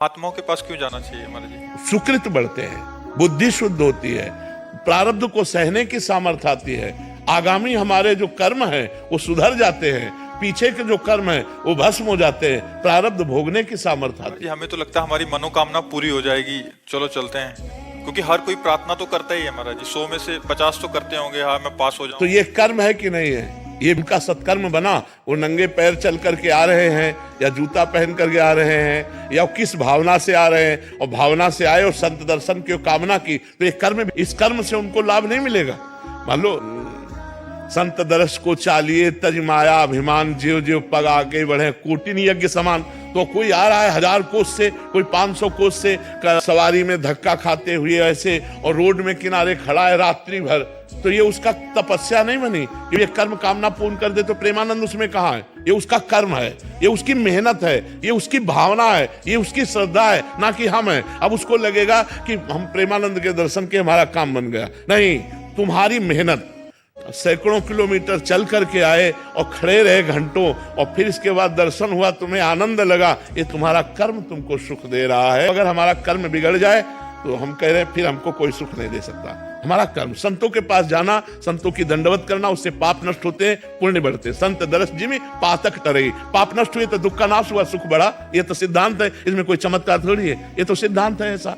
आत्माओं के पास क्यों जाना चाहिए हमारे जी? सुकृत बढ़ते हैं, बुद्धि शुद्ध होती है, प्रारब्ध को सहने की सामर्थ्य आती है, आगामी हमारे जो कर्म है वो सुधर जाते हैं, पीछे के जो कर्म है वो भस्म हो जाते हैं, प्रारब्ध भोगने की सामर्थ्य आती जी हमें तो लगता है हमारी मनोकामना पूरी हो जाएगी, चलो चलते हैं, क्योंकि हर कोई प्रार्थना तो करता ही है महाराज जी। 100 में से 50 तो करते होंगे हाँ मैं पास हो है। तो जाऊं। ये कर्म है कि नहीं है? ये उनका सत्कर्म बना, वो नंगे पैर चल करके आ रहे हैं या जूता पहन करके आ रहे हैं या किस भावना से आ रहे हैं, और भावना से आए और संत दर्शन की कामना की, तो ये कर्म, इस कर्म से उनको लाभ नहीं मिलेगा। मान लो संत दर्श को चालिए तज माया अभिमान, जीव जीव पग आगे बढ़े कोटिन यज्ञ समान। तो कोई आ रहा है 1000 कोस से, कोई 500 कोस से सवारी में धक्का खाते हुए ऐसे, और रोड में किनारे खड़ा है रात्रि भर, तो ये उसका तपस्या नहीं बनी, ये कर्म कामना पूर्ण कर दे तो प्रेमानंद उसमें कहाँ है? ये उसका कर्म है, ये उसकी मेहनत है, ये उसकी भावना है, ये उसकी श्रद्धा है, ना कि हम है। अब उसको लगेगा कि हम प्रेमानंद के दर्शन के हमारा काम बन गया। नहीं, तुम्हारी मेहनत, सैकड़ों किलोमीटर चल करके आए और खड़े रहे घंटों, और फिर इसके बाद दर्शन हुआ, तुम्हें आनंद लगा, ये तुम्हारा कर्म तुमको सुख दे रहा है। अगर हमारा कर्म बिगड़ जाए तो हम कह रहे हैं फिर हमको कोई सुख नहीं दे सकता। हमारा कर्म, संतों के पास जाना, संतों की दंडवत करना, उससे पाप नष्ट होते हैं, पुण्य बढ़ते हैं। संत दरस जी में पातक टरे, पाप नष्ट हुए तो दुख का नाश हुआ, सुख बढ़ा। ये तो सिद्धांत है, इसमें कोई चमत्कार थोड़ी है, ये तो सिद्धांत है ऐसा।